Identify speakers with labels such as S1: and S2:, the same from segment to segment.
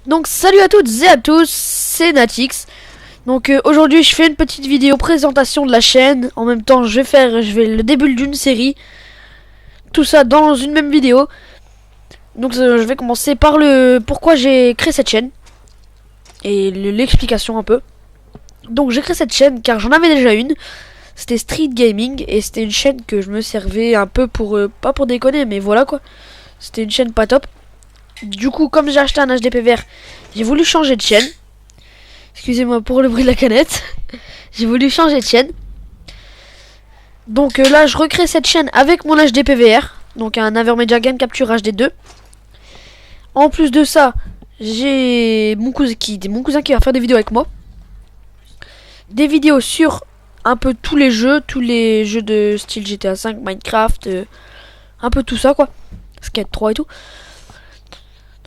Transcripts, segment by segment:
S1: Donc salut à toutes et à tous, c'est Natix. Donc aujourd'hui je fais une petite vidéo présentation de la chaîne. En même temps je vais le début d'une série. Tout ça dans une même vidéo. Donc je vais commencer par le pourquoi j'ai créé cette chaîne. Et l'explication un peu. Donc j'ai créé cette chaîne car j'en avais déjà une. C'était Street Gaming et c'était une chaîne que je me servais un peu pour, pas pour déconner mais voilà quoi. C'était une chaîne pas top. Du coup, comme j'ai acheté un HDP vert, j'ai voulu changer de chaîne. Excusez-moi pour le bruit de la canette. J'ai voulu changer de chaîne. Donc là, je recrée cette chaîne avec mon HDP VR. Donc un Avermedia Game Capture HD2. En plus de ça, j'ai mon cousin qui va faire des vidéos avec moi. Des vidéos sur un peu tous les jeux de style GTA 5, Minecraft, un peu tout ça quoi. Skate 3 et tout.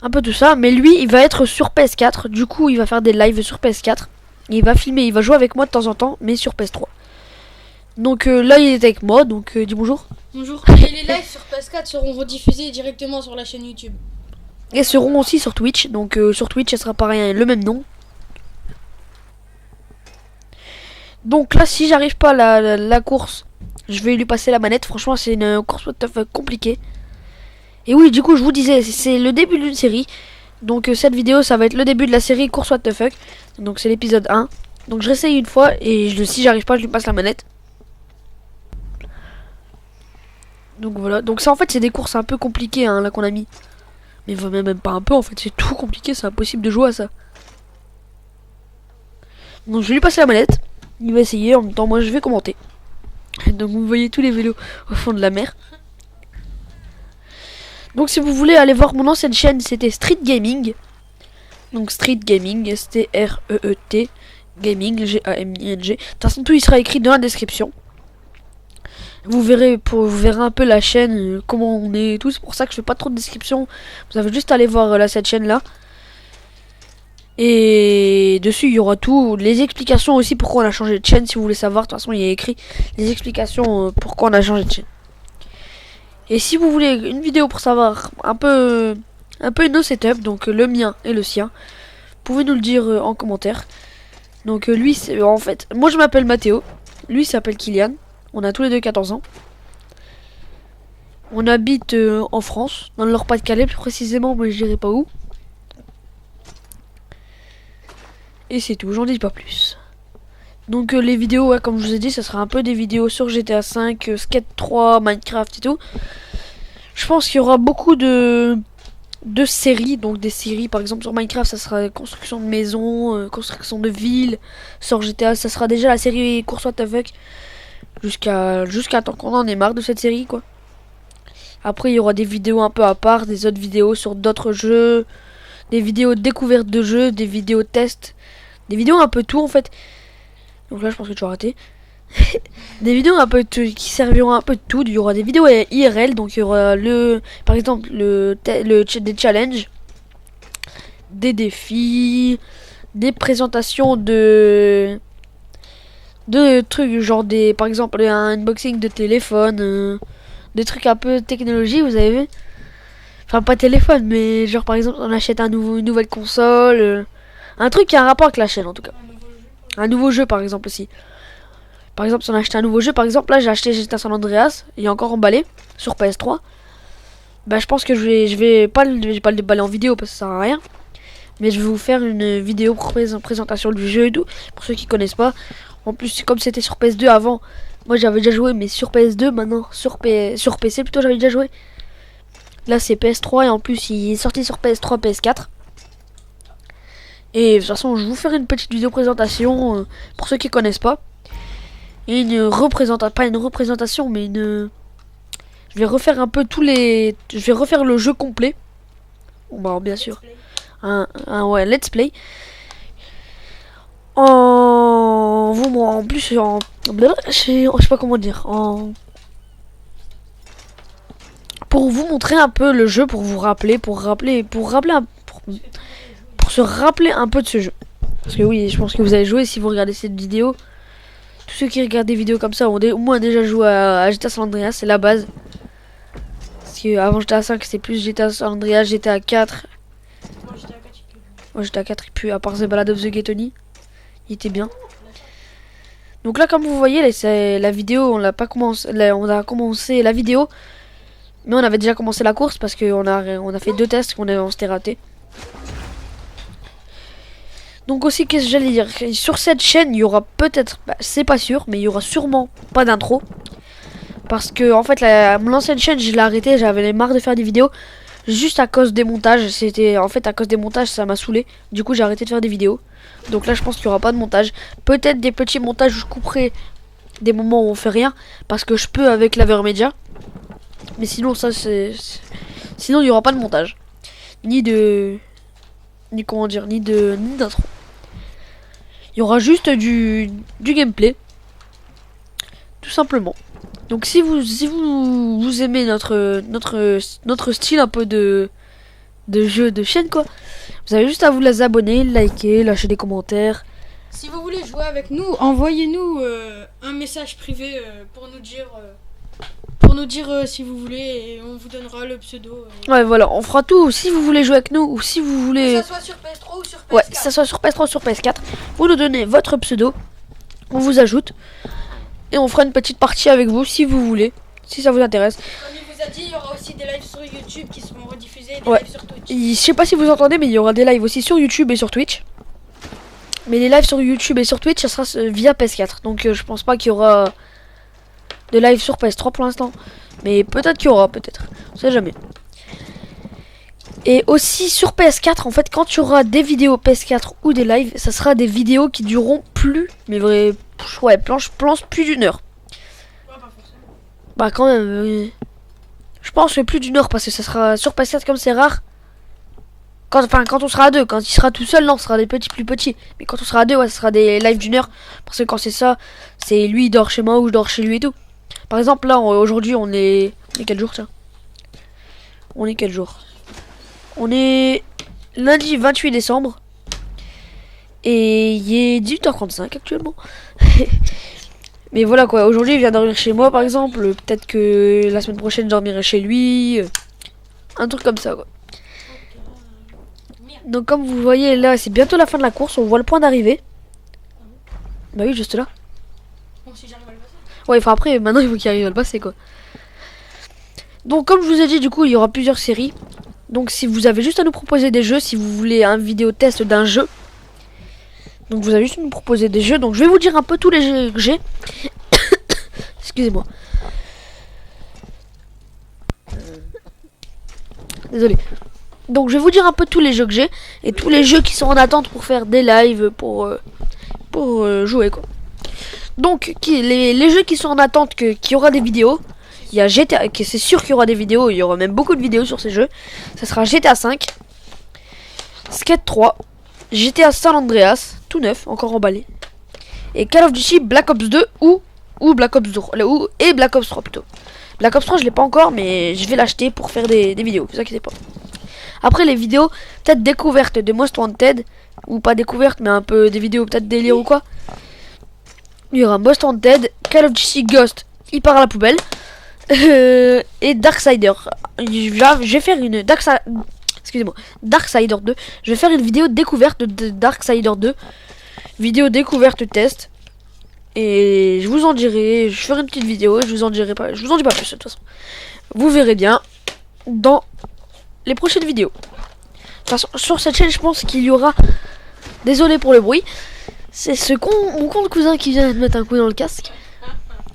S1: Un peu tout ça, mais lui il va être sur PS4, du coup il va faire des lives sur PS4, il va filmer, il va jouer avec moi de temps en temps, mais sur PS3. Donc là il est avec moi, donc dis bonjour.
S2: Bonjour, et les lives sur PS4 seront rediffusés directement sur la chaîne YouTube.
S1: Et seront aussi sur Twitch, donc sur Twitch ça sera pareil, le même nom. Donc là si j'arrive pas à la course, je vais lui passer la manette, franchement c'est une course compliquée. Et oui, du coup, je vous disais, c'est le début d'une série. Donc cette vidéo, ça va être le début de la série Course What the Fuck. Donc c'est l'épisode 1. Donc je réessaye une fois et si j'arrive pas, je lui passe la manette. Donc voilà. Donc ça en fait, c'est des courses un peu compliquées hein, là qu'on a mis. Mais même pas un peu en fait, c'est tout compliqué, c'est impossible de jouer à ça. Donc je vais lui passer la manette. Il va essayer, en même temps moi je vais commenter. Donc vous voyez tous les vélos au fond de la mer. Donc si vous voulez aller voir mon ancienne chaîne, c'était Street Gaming. Donc Street Gaming, S-T-R-E-E-T Gaming, G-A-M-I-N-G. De toute façon tout il sera écrit dans la description. Vous verrez un peu la chaîne, comment on est et tout. C'est pour ça que je fais pas trop de description. Vous avez juste à aller voir cette chaîne là. Et dessus il y aura tout, les explications aussi pourquoi on a changé de chaîne. Si vous voulez savoir, de toute façon il y a écrit les explications pourquoi on a changé de chaîne. Et si vous voulez une vidéo pour savoir un peu nos setups, donc le mien et le sien, vous pouvez nous le dire en commentaire. Donc lui, c'est en fait, moi je m'appelle Mathéo, lui s'appelle Kylian, on a tous les deux 14 ans. On habite en France, dans le Nord-Pas-de-Calais plus précisément, mais je dirais pas où. Et c'est tout, j'en dis pas plus. Donc les vidéos, ouais, comme je vous ai dit, ça sera un peu des vidéos sur GTA 5, Skate 3, Minecraft et tout. Je pense qu'il y aura beaucoup de séries, donc des séries par exemple sur Minecraft, ça sera construction de maisons, construction de villes. Sur GTA, ça sera déjà la série Course What the Fuck jusqu'à temps qu'on en ait marre de cette série quoi. Après il y aura des vidéos un peu à part, des autres vidéos sur d'autres jeux, des vidéos de découverte de jeux, des vidéos tests, des vidéos un peu tout en fait. Donc là je pense que tu vas rater. Des vidéos un peu qui serviront un peu de tout. Il y aura des vidéos IRL, donc il y aura par exemple des challenges, des défis, des présentations de trucs genre par exemple un unboxing de téléphone, des trucs un peu technologie, vous avez vu. Enfin pas téléphone, mais genre par exemple on achète une nouvelle console, un truc qui a un rapport avec la chaîne en tout cas. Un nouveau jeu par exemple aussi. Par exemple, si on a acheté un nouveau jeu, par exemple, là j'ai acheté GTA San Andreas, il est encore emballé sur PS3. Bah, je pense que je vais pas le déballer en vidéo parce que ça sert à rien. Mais je vais vous faire une vidéo présentation du jeu et tout, pour ceux qui connaissent pas. En plus, comme c'était sur PS2 avant, moi j'avais déjà joué, mais sur PS2, maintenant sur PC plutôt, j'avais déjà joué. Là c'est PS3 et en plus il est sorti sur PS3, PS4. Et de toute façon, je vais vous faire une petite vidéo présentation pour ceux qui connaissent pas. Et pas une représentation, mais je vais refaire un peu je vais refaire le jeu complet. Bon, bah, bien sûr. Ouais, let's play. En plus, je sais pas comment dire. Pour vous montrer un peu le jeu, pour vous rappeler, pour se rappeler un peu de ce jeu. Parce que oui, je pense que vous allez jouer si vous regardez cette vidéo. Tous ceux qui regardent des vidéos comme ça ont au moins déjà joué à GTA San Andreas, c'est la base. Parce que avant GTA 5 c'était plus GTA San Andreas, GTA 4. Moi j'étais à 4, et puis à part The Ballad of the Gay Tony, il était bien. Donc là, comme vous voyez, là, c'est la vidéo, on l'a pas commencé, on a commencé la vidéo, mais on avait déjà commencé la course parce qu'on a fait 2 tests on s'était raté. Donc aussi, qu'est-ce que j'allais dire? Sur cette chaîne, il y aura peut-être, bah, c'est pas sûr, mais il y aura sûrement pas d'intro. Parce que en fait, mon ancienne chaîne, je l'ai arrêtée, j'avais marre de faire des vidéos. Juste à cause des montages, c'était en fait à cause des montages, ça m'a saoulé. Du coup, j'ai arrêté de faire des vidéos. Donc là, je pense qu'il n'y aura pas de montage. Peut-être des petits montages où je couperai des moments où on fait rien, parce que je peux avec l'Avermedia. Mais sinon, ça sinon il n'y aura pas de montage, ni comment dire, ni d'intro. Il y aura juste du gameplay, tout simplement. Donc si vous aimez notre style un peu de jeu de chaîne quoi, vous avez juste à vous abonner, liker, lâcher des commentaires.
S2: Si vous voulez jouer avec nous, envoyez-nous un message privé pour nous dire si vous voulez, et on vous donnera le pseudo.
S1: Ouais voilà, on fera tout. Si vous voulez jouer avec nous ou si vous voulez,
S2: Que ça soit sur PS3 ou sur PS4.
S1: ouais, ça soit sur PS3 ou sur PS4, vous nous donnez votre pseudo, on vous ajoute et on fera une petite partie avec vous si vous voulez, si ça vous intéresse.
S2: Comme il vous a dit, il y aura aussi des lives sur YouTube qui seront rediffusés et des
S1: Ouais.
S2: lives sur Twitch.
S1: Je sais pas si vous entendez, mais il y aura des lives aussi sur YouTube et sur Twitch. Mais les lives sur YouTube et sur Twitch, ça sera via PS4. Donc je pense pas qu'il y aura de live sur PS3 pour l'instant. Mais peut-être qu'il y aura, peut-être. On sait jamais. Et aussi sur PS4, en fait, quand il y aura des vidéos PS4 ou des lives, ça sera des vidéos qui dureront plus, mais vrai, ouais, planche plus d'1 heure.
S2: Ouais, pas forcément.
S1: Bah quand même, je pense que plus d'1 heure parce que ça sera sur PS4 comme c'est rare. Quand on sera à 2, quand il sera tout seul, non, ce sera des petits plus petits. Mais quand on sera à 2, ouais, ce sera des lives d'1 heure. Parce que quand c'est ça, c'est lui il dort chez moi ou je dors chez lui et tout. Par exemple, là, aujourd'hui, on est quel jour, tiens? On est quel jour? On est lundi 28 décembre. Et il est 18h35 actuellement. Mais voilà quoi, aujourd'hui il vient dormir chez moi par exemple. Peut-être que la semaine prochaine je dormirai chez lui. Un truc comme ça quoi. Donc comme vous voyez là, c'est bientôt la fin de la course. On voit le point d'arrivée. Bah oui, juste là.
S2: Bon, si j'arrive à le passer.
S1: Ouais, enfin après, maintenant il faut qu'il arrive à le passer quoi. Donc comme je vous ai dit, du coup il y aura plusieurs séries. Donc si vous avez juste à nous proposer des jeux, si vous voulez un vidéo test d'un jeu, donc vous avez juste à nous proposer des jeux. Donc je vais vous dire un peu tous les jeux que j'ai. Excusez-moi. Désolé. Donc je vais vous dire un peu tous les jeux que j'ai et tous les jeux qui sont en attente pour faire des lives, pour jouer quoi. Donc les jeux qui sont en attente, qu'il y aura des vidéos. Il y a GTA, c'est sûr qu'il y aura des vidéos, il y aura même beaucoup de vidéos sur ces jeux. Ça sera GTA 5, Skate 3, GTA San Andreas, tout neuf, encore emballé. Et Call of Duty Black Ops 2 ou Black Ops 2, et Black Ops 3 plutôt. Black Ops 3 je l'ai pas encore, mais je vais l'acheter pour faire des vidéos, vous inquiétez pas. Après les vidéos, peut-être découvertes de Most Wanted, ou pas découvertes, mais un peu des vidéos peut-être délire ou quoi. Il y aura Most Wanted, Call of Duty Ghost, il part à la poubelle. Et Darksider. Je vais faire une Darksider 2. Je vais faire une vidéo découverte de Darksider 2. Vidéo découverte test. Et je vous en dirai. Je ferai une petite vidéo et je vous en dirai pas. Je vous en dis pas plus de toute façon. Vous verrez bien dans les prochaines vidéos. De toute façon, sur cette chaîne, je pense qu'il y aura. Désolé pour le bruit. C'est mon con de cousin qui vient de mettre un coup dans le casque.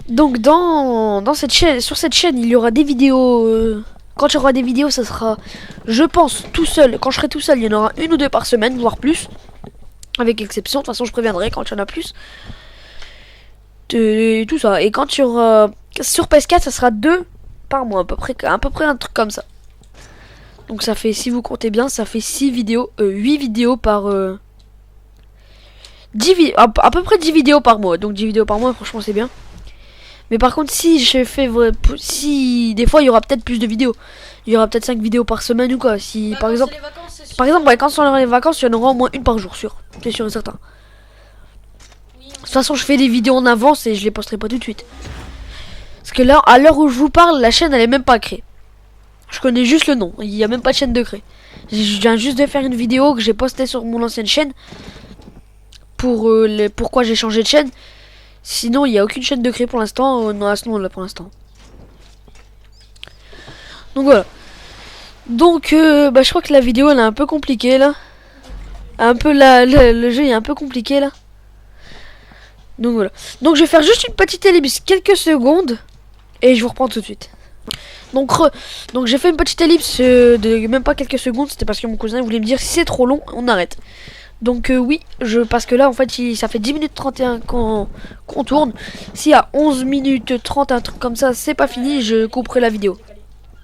S1: Donc dans cette chaîne, sur cette chaîne, il y aura des vidéos. Quand il y aura des vidéos, ça sera, je pense, tout seul. Quand je serai tout seul, il y en aura 1 ou 2 par semaine, voire plus. Avec exception, de toute façon, je préviendrai quand il y en a plus. Tout ça. Et quand il y aura sur PS4, ça sera 2 par mois, à peu près un truc comme ça. Donc ça fait, si vous comptez bien, ça fait 8 vidéos par. À peu près 10 vidéos par mois. Donc 10 vidéos par mois, franchement, c'est bien. Mais par contre, si je fais des fois il y aura peut-être plus de vidéos. Il y aura peut-être 5 vidéos par semaine ou quoi. Si par exemple ouais, quand sont les vacances, il y en aura au moins une par jour, sûr. C'est sûr et certain. De toute façon, je fais des vidéos en avance et je les posterai pas tout de suite. Parce que là, à l'heure où je vous parle, la chaîne elle est même pas créée. Je connais juste le nom, il y a même pas de chaîne de créée. Je viens juste de faire une vidéo que j'ai postée sur mon ancienne chaîne. Pour pourquoi j'ai changé de chaîne. Sinon, il n'y a aucune chaîne de créer pour l'instant. Non, à ce nom-là pour l'instant. Donc voilà. Donc, bah, je crois que la vidéo, elle est un peu compliquée, là. Un peu, le jeu est un peu compliqué, là. Donc voilà. Donc, je vais faire juste une petite ellipse, quelques secondes. Et je vous reprends tout de suite. Donc j'ai fait une petite ellipse de même pas quelques secondes. C'était parce que mon cousin voulait me dire si c'est trop long, on arrête. Donc oui, parce que là en fait ça fait 10 minutes 31 qu'on tourne. S'il y a 11 minutes 30, un truc comme ça, c'est pas fini, je couperai la vidéo.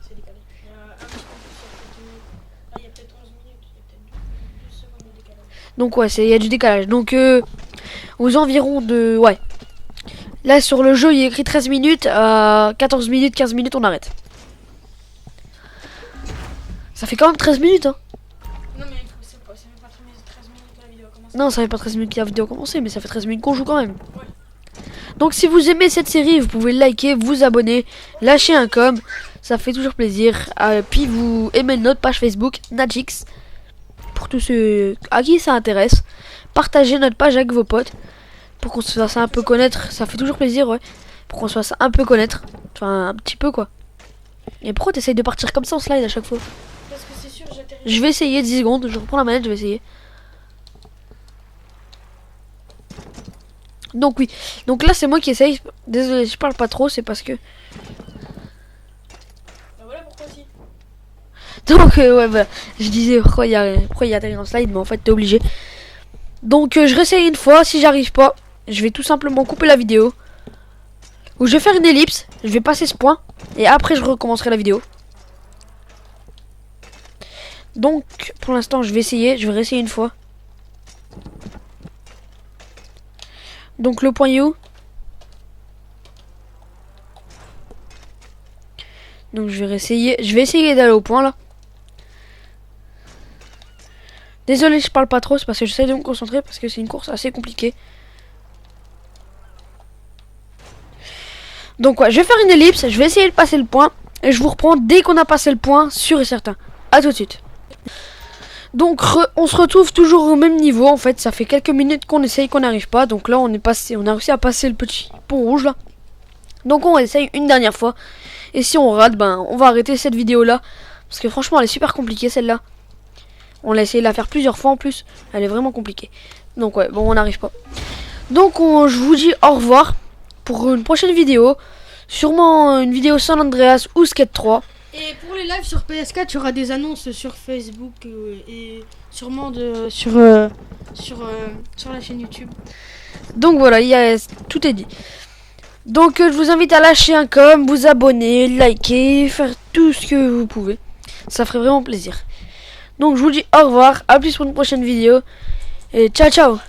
S2: C'est décalé. Il y a un petit peu plus. Il y a peut-être 11 minutes, il y a peut-être 12 secondes de décalage.
S1: Donc ouais, il y a du décalage. Donc aux environs de... Ouais. Là sur le jeu il est écrit 13 minutes, à 14 minutes, 15 minutes on arrête. Ça fait quand même 13 minutes hein.
S2: Non mais c'est même pas 13 minutes que la vidéo a commencé.
S1: Non, ça fait pas 13 minutes que la vidéo a commencé, mais ça fait 13 minutes qu'on joue quand même.
S2: Ouais.
S1: Donc si vous aimez cette série, vous pouvez liker, vous abonner, lâcher un com, ça fait toujours plaisir. Puis vous aimez notre page Facebook, Najix, pour tous ceux à qui ça intéresse. Partagez notre page avec vos potes, pour qu'on se fasse un peu connaître, ça fait toujours plaisir, ouais. Pour qu'on se fasse un peu connaître, enfin un petit peu quoi. Et pourquoi t'essayes de partir comme ça en slide à chaque fois?
S2: Parce que c'est sûr, j'atterris.
S1: Je vais essayer 10 secondes, je reprends la manette, je vais essayer. Donc oui, donc là c'est moi qui essaye. Désolé, je parle pas trop, c'est parce que...
S2: Bah voilà pourquoi si.
S1: Donc ouais, voilà. Je disais pourquoi il y a atterri en slide, mais en fait t'es obligé. Donc je réessaye une fois, si j'arrive pas, je vais tout simplement couper la vidéo. Ou je vais faire une ellipse, je vais passer ce point, et après je recommencerai la vidéo. Donc pour l'instant je vais réessayer une fois. Donc le point est où? Donc je vais essayer d'aller au point là. Désolé, je parle pas trop, c'est parce que j'essaie de me concentrer parce que c'est une course assez compliquée. Donc ouais, je vais faire une ellipse, je vais essayer de passer le point et je vous reprends dès qu'on a passé le point, sûr et certain. À tout de suite. Donc on se retrouve toujours au même niveau en fait, ça fait quelques minutes qu'on essaye, qu'on n'arrive pas. Donc là on a réussi à passer le petit pont rouge là. Donc on essaye une dernière fois. Et si on rate, ben on va arrêter cette vidéo là. Parce que franchement elle est super compliquée celle-là. On l'a essayé de la faire plusieurs fois en plus. Elle est vraiment compliquée. Donc ouais, bon on n'arrive pas. Donc je vous dis au revoir pour une prochaine vidéo. Sûrement une vidéo San Andreas ou Skate 3.
S2: Et pour les lives sur PS4, il y aura des annonces sur Facebook et sûrement sur la chaîne YouTube.
S1: Donc voilà, tout est dit. Donc je vous invite à lâcher un com, vous abonner, liker, faire tout ce que vous pouvez. Ça ferait vraiment plaisir. Donc je vous dis au revoir, à plus pour une prochaine vidéo. Et ciao ciao.